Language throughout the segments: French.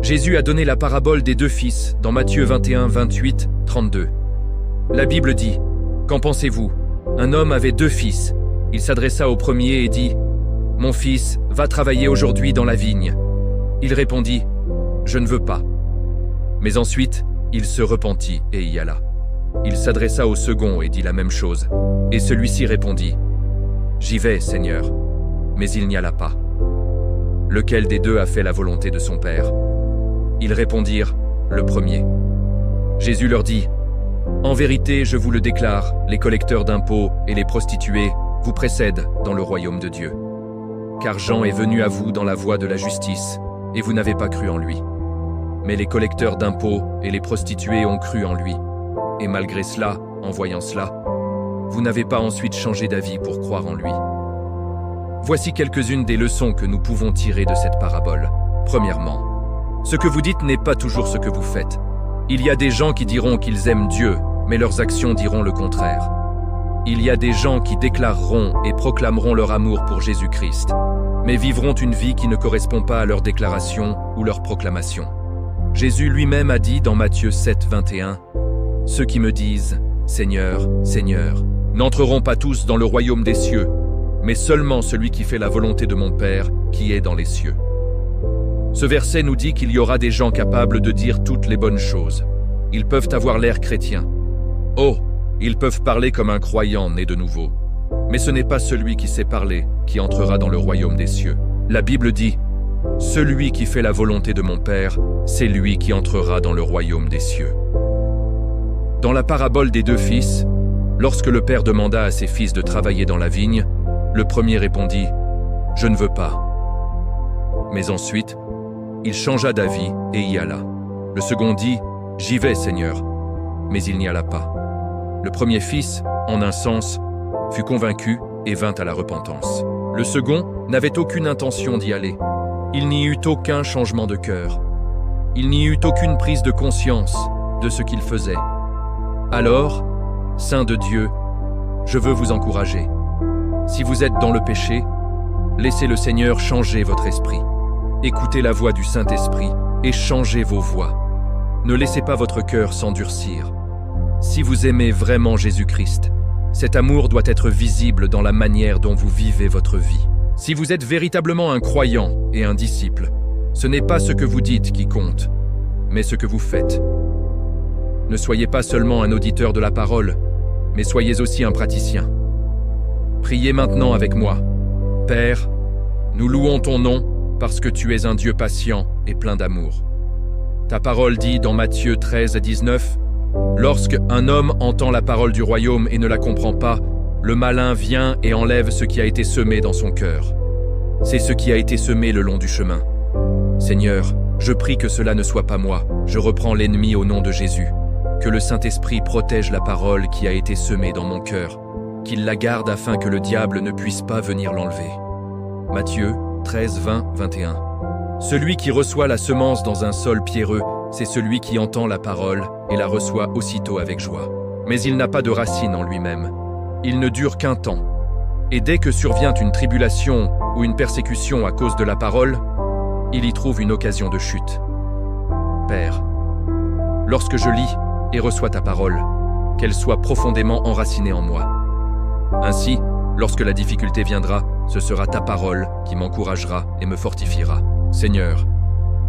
Jésus a donné la parabole des deux fils dans Matthieu 21, 28, 32. La Bible dit « Qu'en pensez-vous ? Un homme avait deux fils. Il s'adressa au premier et dit « Mon fils, va travailler aujourd'hui dans la vigne. » Il répondit « Je ne veux pas. » Mais ensuite, il se repentit et y alla. Il s'adressa au second et dit la même chose. Et celui-ci répondit « J'y vais, Seigneur. » Mais il n'y alla pas. Lequel des deux a fait la volonté de son père ? Ils répondirent « Le premier. » Jésus leur dit « En vérité, je vous le déclare, les collecteurs d'impôts et les prostituées vous précèdent dans le royaume de Dieu. Car Jean est venu à vous dans la voie de la justice, et vous n'avez pas cru en lui. Mais les collecteurs d'impôts et les prostituées ont cru en lui. Et malgré cela, en voyant cela, vous n'avez pas ensuite changé d'avis pour croire en lui. » Voici quelques-unes des leçons que nous pouvons tirer de cette parabole. Premièrement, ce que vous dites n'est pas toujours ce que vous faites. Il y a des gens qui diront qu'ils aiment Dieu, mais leurs actions diront le contraire. Il y a des gens qui déclareront et proclameront leur amour pour Jésus-Christ, mais vivront une vie qui ne correspond pas à leur déclaration ou leur proclamation. Jésus lui-même a dit dans Matthieu 7, 21, « Ceux qui me disent « Seigneur, Seigneur » n'entreront pas tous dans le royaume des cieux, mais seulement celui qui fait la volonté de mon Père qui est dans les cieux. » Ce verset nous dit qu'il y aura des gens capables de dire toutes les bonnes choses. Ils peuvent avoir l'air chrétiens. Oh, ils peuvent parler comme un croyant né de nouveau. Mais ce n'est pas celui qui sait parler qui entrera dans le royaume des cieux. La Bible dit « Celui qui fait la volonté de mon Père, c'est lui qui entrera dans le royaume des cieux. » Dans la parabole des deux fils, lorsque le père demanda à ses fils de travailler dans la vigne, le premier répondit « Je ne veux pas. » Mais ensuite, il changea d'avis et y alla. Le second dit « J'y vais, Seigneur. » Mais il n'y alla pas. Le premier fils, en un sens, fut convaincu et vint à la repentance. Le second n'avait aucune intention d'y aller. Il n'y eut aucun changement de cœur. Il n'y eut aucune prise de conscience de ce qu'il faisait. Alors, Saint de Dieu, je veux vous encourager. Si vous êtes dans le péché, laissez le Seigneur changer votre esprit. Écoutez la voix du Saint-Esprit et changez vos voies. Ne laissez pas votre cœur s'endurcir. Si vous aimez vraiment Jésus-Christ, cet amour doit être visible dans la manière dont vous vivez votre vie. Si vous êtes véritablement un croyant et un disciple, ce n'est pas ce que vous dites qui compte, mais ce que vous faites. Ne soyez pas seulement un auditeur de la parole, mais soyez aussi un praticien. Priez maintenant avec moi. Père, nous louons ton nom parce que tu es un Dieu patient et plein d'amour. Ta parole dit dans Matthieu 13 à 19, « Lorsque un homme entend la parole du royaume et ne la comprend pas, le malin vient et enlève ce qui a été semé dans son cœur. C'est ce qui a été semé le long du chemin. Seigneur, je prie que cela ne soit pas moi. Je reprends l'ennemi au nom de Jésus. Que le Saint-Esprit protège la parole qui a été semée dans mon cœur, qu'il la garde afin que le diable ne puisse pas venir l'enlever. » Matthieu 13, 20, 21. Celui qui reçoit la semence dans un sol pierreux, c'est celui qui entend la parole et la reçoit aussitôt avec joie. Mais il n'a pas de racine en lui-même. Il ne dure qu'un temps. Et dès que survient une tribulation ou une persécution à cause de la parole, il y trouve une occasion de chute. Père, lorsque je lis et reçois ta parole, qu'elle soit profondément enracinée en moi. Ainsi, lorsque la difficulté viendra, ce sera ta parole qui m'encouragera et me fortifiera. Seigneur,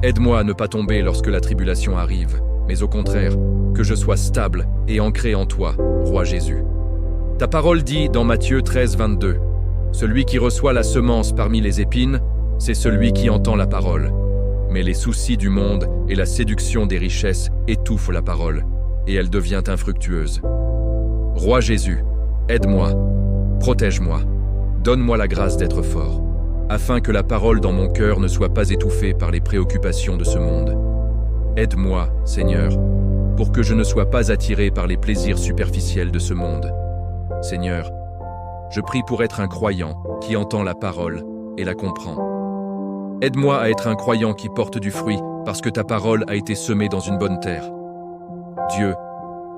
aide-moi à ne pas tomber lorsque la tribulation arrive, mais au contraire, que je sois stable et ancré en toi, Roi Jésus. Ta parole dit dans Matthieu 13, 22, « Celui qui reçoit la semence parmi les épines, c'est celui qui entend la parole. Mais les soucis du monde et la séduction des richesses étouffent la parole, et elle devient infructueuse. Roi Jésus, aide-moi, protège-moi, donne-moi la grâce d'être fort, afin que la parole dans mon cœur ne soit pas étouffée par les préoccupations de ce monde. Aide-moi, Seigneur, pour que je ne sois pas attiré par les plaisirs superficiels de ce monde. Seigneur, je prie pour être un croyant qui entend la parole et la comprend. Aide-moi à être un croyant qui porte du fruit parce que ta parole a été semée dans une bonne terre. Dieu,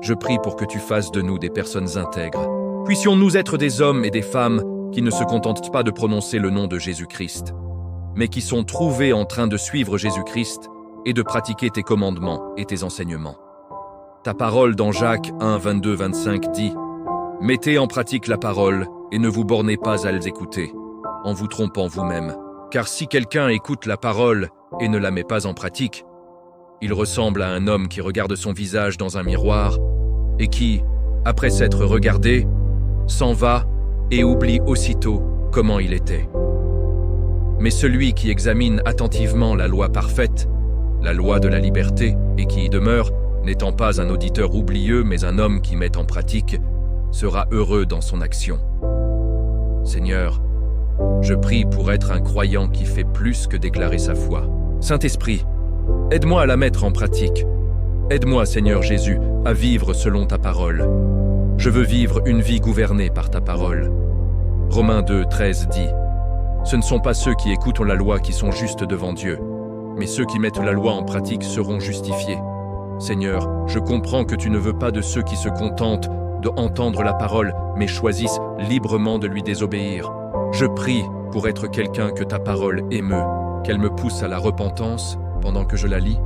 je prie pour que tu fasses de nous des personnes intègres. Puissions-nous être des hommes et des femmes qui ne se contentent pas de prononcer le nom de Jésus-Christ, mais qui sont trouvés en train de suivre Jésus-Christ et de pratiquer tes commandements et tes enseignements. Ta parole dans Jacques 1, 22, 25 dit « Mettez en pratique la parole et ne vous bornez pas à l'écouter, en vous trompant vous-même. Car si quelqu'un écoute la parole et ne la met pas en pratique, il ressemble à un homme qui regarde son visage dans un miroir et qui, après s'être regardé, s'en va et oublie aussitôt comment il était. Mais celui qui examine attentivement la loi parfaite, la loi de la liberté, et qui y demeure, n'étant pas un auditeur oublieux mais un homme qui met en pratique, sera heureux dans son action. Seigneur, je prie pour être un croyant qui fait plus que déclarer sa foi. Saint-Esprit, aide-moi à la mettre en pratique. Aide-moi, Seigneur Jésus, à vivre selon ta parole. Je veux vivre une vie gouvernée par ta parole. Romains 2, 13 dit « Ce ne sont pas ceux qui écoutent la loi qui sont justes devant Dieu, mais ceux qui mettent la loi en pratique seront justifiés. Seigneur, je comprends que tu ne veux pas de ceux qui se contentent d'entendre la parole, mais choisissent librement de lui désobéir. Je prie pour être quelqu'un que ta parole émeut, qu'elle me pousse à la repentance pendant que je la lis,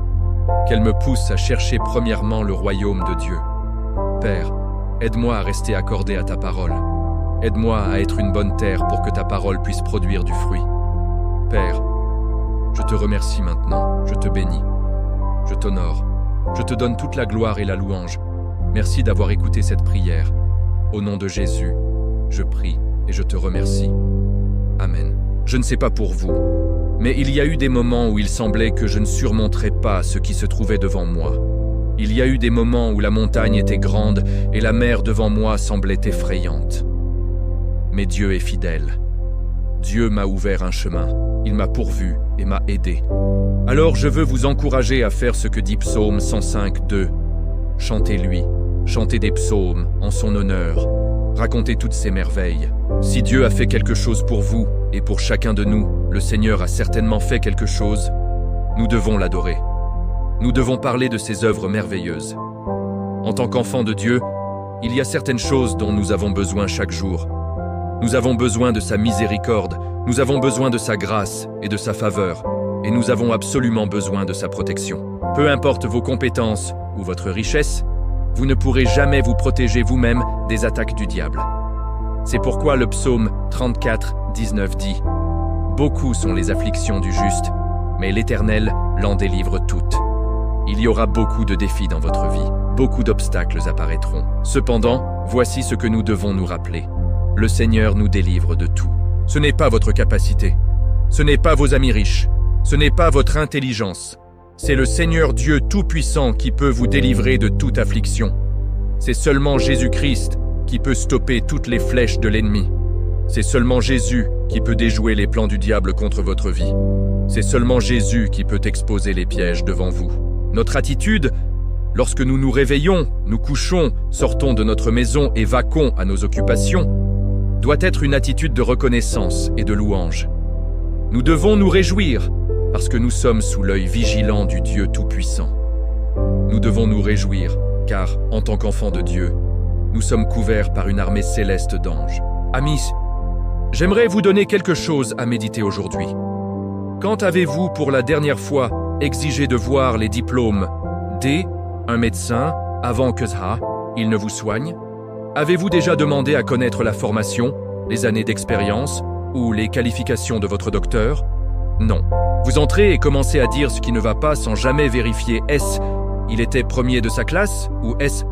qu'elle me pousse à chercher premièrement le royaume de Dieu. Père, aide-moi à rester accordé à ta parole. Aide-moi à être une bonne terre pour que ta parole puisse produire du fruit. Père, je te remercie maintenant, je te bénis, je t'honore, je te donne toute la gloire et la louange. Merci d'avoir écouté cette prière. Au nom de Jésus, je prie et je te remercie. Amen. Je ne sais pas pour vous, mais il y a eu des moments où il semblait que je ne surmonterais pas ce qui se trouvait devant moi. Il y a eu des moments où la montagne était grande et la mer devant moi semblait effrayante. Mais Dieu est fidèle. Dieu m'a ouvert un chemin, il m'a pourvu et m'a aidé. Alors je veux vous encourager à faire ce que dit Psaume 105, 2. Chantez-lui, chantez des psaumes en son honneur, racontez toutes ses merveilles. Si Dieu a fait quelque chose pour vous et pour chacun de nous, le Seigneur a certainement fait quelque chose, nous devons l'adorer. Nous devons parler de ses œuvres merveilleuses. En tant qu'enfants de Dieu, il y a certaines choses dont nous avons besoin chaque jour. Nous avons besoin de sa miséricorde, nous avons besoin de sa grâce et de sa faveur, et nous avons absolument besoin de sa protection. Peu importe vos compétences ou votre richesse, vous ne pourrez jamais vous protéger vous-même des attaques du diable. C'est pourquoi le psaume 34, 19 dit « Beaucoup sont les afflictions du juste, mais l'Éternel l'en délivre toutes. » Il y aura beaucoup de défis dans votre vie, beaucoup d'obstacles apparaîtront. Cependant, voici ce que nous devons nous rappeler. Le Seigneur nous délivre de tout. Ce n'est pas votre capacité, ce n'est pas vos amis riches, ce n'est pas votre intelligence. C'est le Seigneur Dieu Tout-Puissant qui peut vous délivrer de toute affliction. C'est seulement Jésus-Christ qui peut stopper toutes les flèches de l'ennemi. C'est seulement Jésus qui peut déjouer les plans du diable contre votre vie. C'est seulement Jésus qui peut exposer les pièges devant vous. Notre attitude, lorsque nous nous réveillons, nous couchons, sortons de notre maison et vaquons à nos occupations, doit être une attitude de reconnaissance et de louange. Nous devons nous réjouir parce que nous sommes sous l'œil vigilant du Dieu Tout-Puissant. Nous devons nous réjouir car, en tant qu'enfants de Dieu, nous sommes couverts par une armée céleste d'anges. Amis, j'aimerais vous donner quelque chose à méditer aujourd'hui. Quand avez-vous pour la dernière fois exigé de voir les diplômes d'un médecin avant que il ne vous soigne? Avez-vous déjà demandé à connaître la formation, les années d'expérience ou les qualifications de votre docteur? Non. Vous entrez et commencez à dire ce qui ne va pas sans jamais vérifier est-ce il était premier de sa classe ou est-ce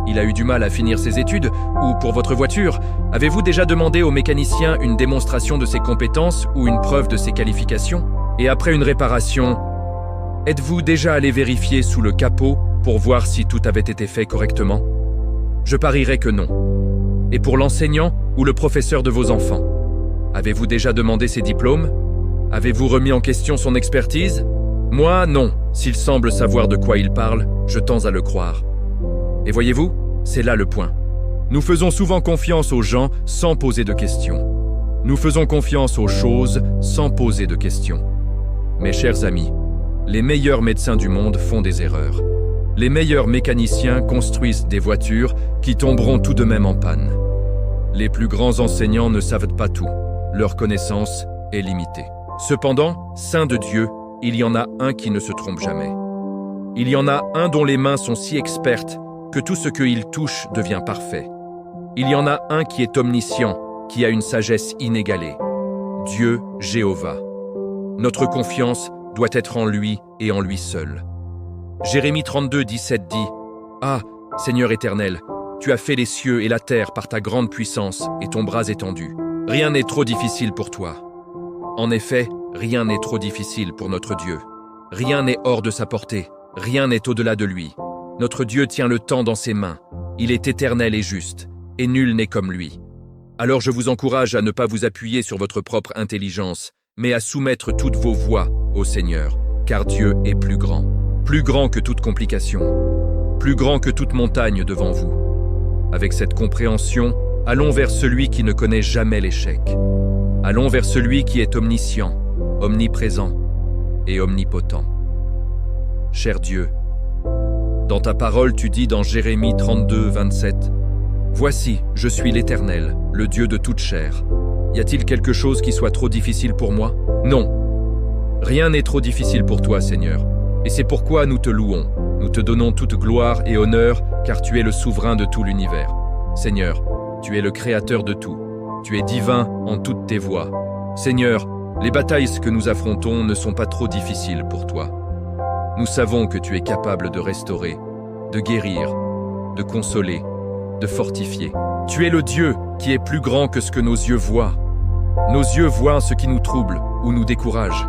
il a eu du mal à finir ses études ou pour votre voiture, avez-vous déjà demandé au mécanicien une démonstration de ses compétences ou une preuve de ses qualifications? Et après une réparation, êtes-vous déjà allé vérifier sous le capot pour voir si tout avait été fait correctement? Je parierais que non. Et pour l'enseignant ou le professeur de vos enfants, avez-vous déjà demandé ses diplômes? Avez-vous remis en question son expertise? Moi, non. S'il semble savoir de quoi il parle, je tends à le croire. Et voyez-vous, c'est là le point. Nous faisons souvent confiance aux gens sans poser de questions. Nous faisons confiance aux choses sans poser de questions. Mes chers amis, les meilleurs médecins du monde font des erreurs. Les meilleurs mécaniciens construisent des voitures qui tomberont tout de même en panne. Les plus grands enseignants ne savent pas tout. Leur connaissance est limitée. Cependant, saint de Dieu, il y en a un qui ne se trompe jamais. Il y en a un dont les mains sont si expertes que tout ce qu'il touche devient parfait. Il y en a un qui est omniscient, qui a une sagesse inégalée. Dieu Jéhovah. Notre confiance doit être en lui et en lui seul. Jérémie 32, 17 dit « Ah, Seigneur éternel, tu as fait les cieux et la terre par ta grande puissance et ton bras étendu. Rien n'est trop difficile pour toi. » En effet, rien n'est trop difficile pour notre Dieu. Rien n'est hors de sa portée, rien n'est au-delà de lui. Notre Dieu tient le temps dans ses mains. Il est éternel et juste, et nul n'est comme lui. Alors je vous encourage à ne pas vous appuyer sur votre propre intelligence, mais à soumettre toutes vos voies au Seigneur, car Dieu est plus grand que toute complication, plus grand que toute montagne devant vous. Avec cette compréhension, allons vers celui qui ne connaît jamais l'échec. Allons vers celui qui est omniscient, omniprésent et omnipotent. Cher Dieu, dans ta parole tu dis dans Jérémie 32, 27, « Voici, je suis l'Éternel, le Dieu de toute chair. Y a-t-il quelque chose qui soit trop difficile pour moi? Non. Rien n'est trop difficile pour toi, Seigneur. Et c'est pourquoi nous te louons. Nous te donnons toute gloire et honneur, car tu es le souverain de tout l'univers. Seigneur, tu es le créateur de tout. Tu es divin en toutes tes voies. Seigneur, les batailles que nous affrontons ne sont pas trop difficiles pour toi. Nous savons que tu es capable de restaurer, de guérir, de consoler, de fortifier. Tu es le Dieu qui est plus grand que ce que nos yeux voient. Nos yeux voient ce qui nous trouble ou nous décourage.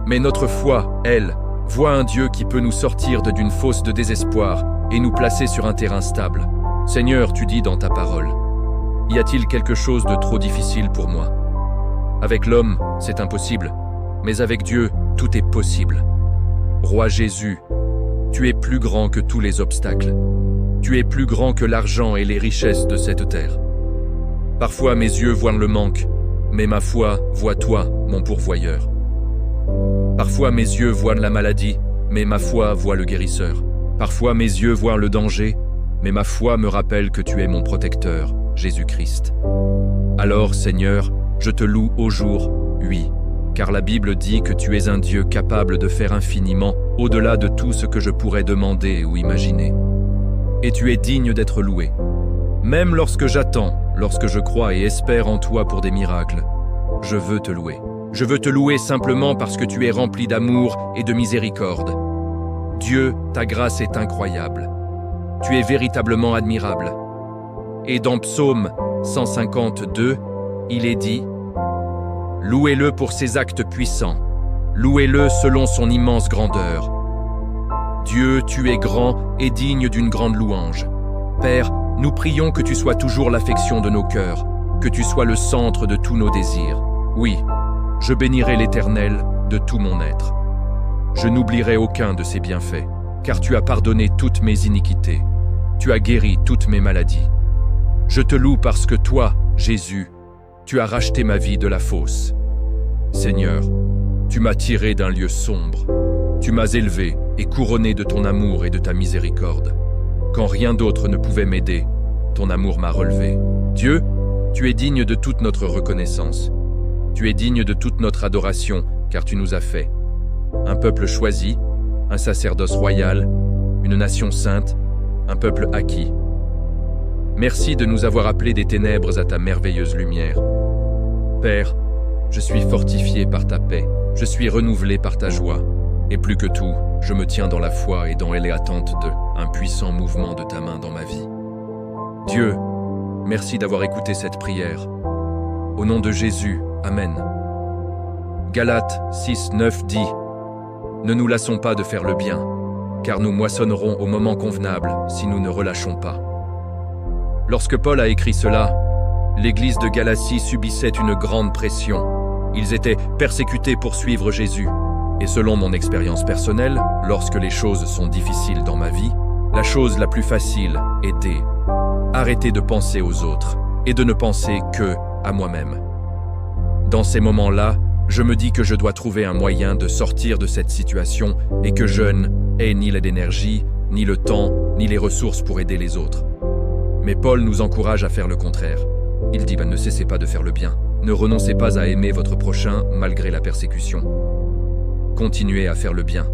Mais notre foi, elle, voit un Dieu qui peut nous sortir d'une fosse de désespoir et nous placer sur un terrain stable. Seigneur, tu dis dans ta parole, « Y a-t-il quelque chose de trop difficile pour moi? Avec l'homme, c'est impossible, mais avec Dieu, tout est possible. Roi Jésus, tu es plus grand que tous les obstacles. Tu es plus grand que l'argent et les richesses de cette terre. Parfois mes yeux voient le manque, mais ma foi voit toi, mon pourvoyeur. Parfois mes yeux voient la maladie, mais ma foi voit le guérisseur. Parfois mes yeux voient le danger, mais ma foi me rappelle que tu es mon protecteur, Jésus-Christ. Alors, Seigneur, je te loue au jour, oui, car la Bible dit que tu es un Dieu capable de faire infiniment au-delà de tout ce que je pourrais demander ou imaginer. Et tu es digne d'être loué. Même lorsque j'attends, lorsque je crois et espère en toi pour des miracles, je veux te louer. Je veux te louer simplement parce que tu es rempli d'amour et de miséricorde. Dieu, ta grâce est incroyable. Tu es véritablement admirable. Et dans Psaume 152, il est dit « Louez-le pour ses actes puissants, louez-le selon son immense grandeur. Dieu, tu es grand et digne d'une grande louange. Père, nous prions que tu sois toujours l'affection de nos cœurs, que tu sois le centre de tous nos désirs. Oui, je bénirai l'Éternel de tout mon être. Je n'oublierai aucun de ses bienfaits, car tu as pardonné toutes mes iniquités. Tu as guéri toutes mes maladies. Je te loue parce que toi, Jésus, tu as racheté ma vie de la fosse. Seigneur, tu m'as tiré d'un lieu sombre. Tu m'as élevé et couronné de ton amour et de ta miséricorde. Quand rien d'autre ne pouvait m'aider, ton amour m'a relevé. Dieu, tu es digne de toute notre reconnaissance. Tu es digne de toute notre adoration, car tu nous as fait un peuple choisi, un sacerdoce royal, une nation sainte, un peuple acquis. Merci de nous avoir appelés des ténèbres à ta merveilleuse lumière. Père, je suis fortifié par ta paix, je suis renouvelé par ta joie. Et plus que tout, je me tiens dans la foi et dans l'attente d'un puissant mouvement de ta main dans ma vie. Dieu, merci d'avoir écouté cette prière. Au nom de Jésus, Amen. Galates 6, 9 dit « Ne nous lassons pas de faire le bien, car nous moissonnerons au moment convenable si nous ne relâchons pas. » Lorsque Paul a écrit cela, l'église de Galatie subissait une grande pression. Ils étaient persécutés pour suivre Jésus. Et selon mon expérience personnelle, lorsque les choses sont difficiles dans ma vie, la chose la plus facile est d'arrêter de penser aux autres et de ne penser que à moi-même. Dans ces moments-là, je me dis que je dois trouver un moyen de sortir de cette situation et que je n'ai ni l'énergie, ni le temps, ni les ressources pour aider les autres. Mais Paul nous encourage à faire le contraire. Il dit « Ne cessez pas de faire le bien. Ne renoncez pas à aimer votre prochain malgré la persécution. Continuez à faire le bien. »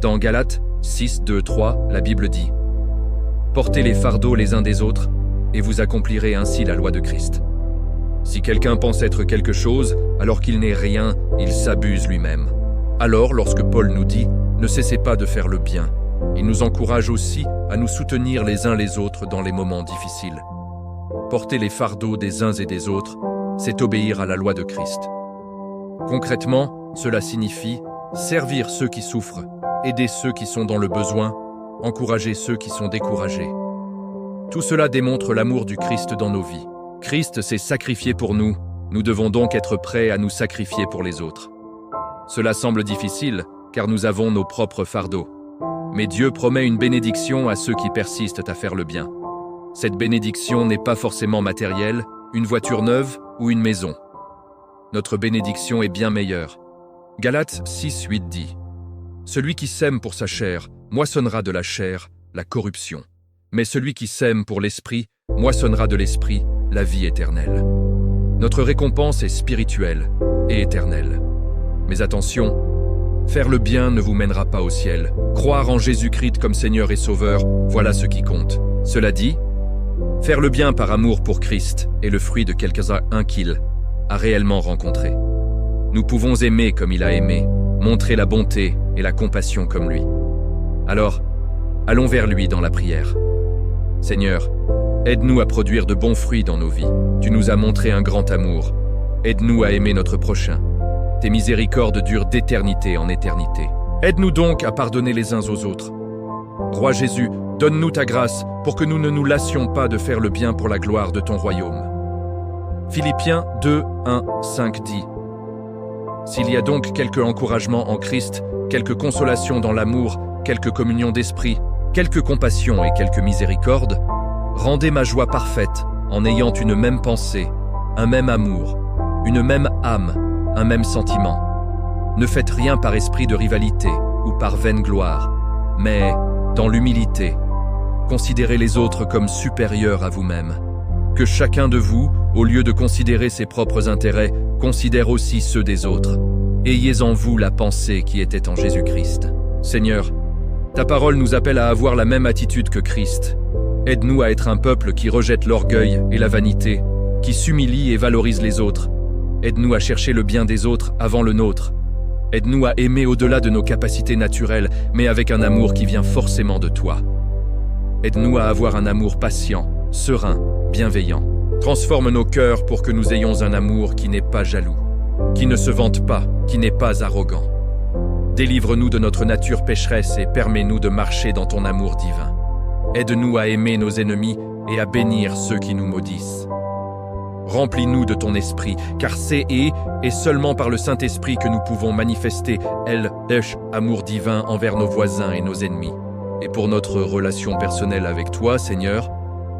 Dans Galates 6, 2, 3, la Bible dit « Portez les fardeaux les uns des autres, et vous accomplirez ainsi la loi de Christ. » Si quelqu'un pense être quelque chose, alors qu'il n'est rien, il s'abuse lui-même. Alors, lorsque Paul nous dit « Ne cessez pas de faire le bien », il nous encourage aussi à nous soutenir les uns les autres dans les moments difficiles. Porter les fardeaux des uns et des autres, c'est obéir à la loi de Christ. Concrètement, cela signifie servir ceux qui souffrent, aider ceux qui sont dans le besoin, encourager ceux qui sont découragés. Tout cela démontre l'amour du Christ dans nos vies. Christ s'est sacrifié pour nous, nous devons donc être prêts à nous sacrifier pour les autres. Cela semble difficile, car nous avons nos propres fardeaux. Mais Dieu promet une bénédiction à ceux qui persistent à faire le bien. Cette bénédiction n'est pas forcément matérielle, une voiture neuve ou une maison. Notre bénédiction est bien meilleure. Galates 6, 8 dit « Celui qui sème pour sa chair moissonnera de la chair la corruption. Mais celui qui sème pour l'esprit moissonnera de l'esprit la vie éternelle. » Notre récompense est spirituelle et éternelle. Mais attention, faire le bien ne vous mènera pas au ciel. Croire en Jésus-Christ comme Seigneur et Sauveur, voilà ce qui compte. Cela dit, faire le bien par amour pour Christ est le fruit de quelqu'un qu'il a réellement rencontré. Nous pouvons aimer comme il a aimé, montrer la bonté et la compassion comme lui. Alors, allons vers lui dans la prière. Seigneur, aide-nous à produire de bons fruits dans nos vies. Tu nous as montré un grand amour. Aide-nous à aimer notre prochain. Tes miséricordes durent d'éternité en éternité. Aide-nous donc à pardonner les uns aux autres. Roi Jésus, donne-nous ta grâce pour que nous ne nous lassions pas de faire le bien pour la gloire de ton royaume. Philippiens 2, 1, 5 dit « S'il y a donc quelque encouragement en Christ, quelque consolation dans l'amour, quelque communion d'esprit, quelque compassion et quelque miséricorde, rendez ma joie parfaite en ayant une même pensée, un même amour, une même âme, un même sentiment. Ne faites rien par esprit de rivalité ou par vaine gloire, mais, dans l'humilité, considérez les autres comme supérieurs à vous-même. Que chacun de vous, au lieu de considérer ses propres intérêts, considère aussi ceux des autres. Ayez en vous la pensée qui était en Jésus-Christ. Seigneur, ta parole nous appelle à avoir la même attitude que Christ. Aide-nous à être un peuple qui rejette l'orgueil et la vanité, qui s'humilie et valorise les autres. Aide-nous à chercher le bien des autres avant le nôtre. Aide-nous à aimer au-delà de nos capacités naturelles, mais avec un amour qui vient forcément de toi. Aide-nous à avoir un amour patient, serein, bienveillant. Transforme nos cœurs pour que nous ayons un amour qui n'est pas jaloux, qui ne se vante pas, qui n'est pas arrogant. Délivre-nous de notre nature pécheresse et permets-nous de marcher dans ton amour divin. Aide-nous à aimer nos ennemis et à bénir ceux qui nous maudissent. Remplis-nous de ton esprit, car c'est et seulement par le Saint-Esprit que nous pouvons manifester amour divin envers nos voisins et nos ennemis. Et pour notre relation personnelle avec toi, Seigneur,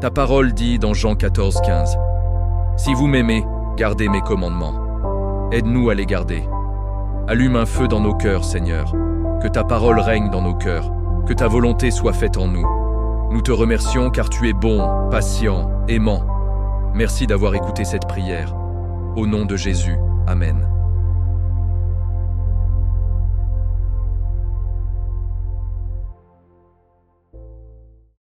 ta parole dit dans Jean 14, 15 « Si vous m'aimez, gardez mes commandements. Aide-nous à les garder. Allume un feu dans nos cœurs, Seigneur. Que ta parole règne dans nos cœurs. Que ta volonté soit faite en nous. Nous te remercions car tu es bon, patient, aimant. Merci d'avoir écouté cette prière. Au nom de Jésus, Amen.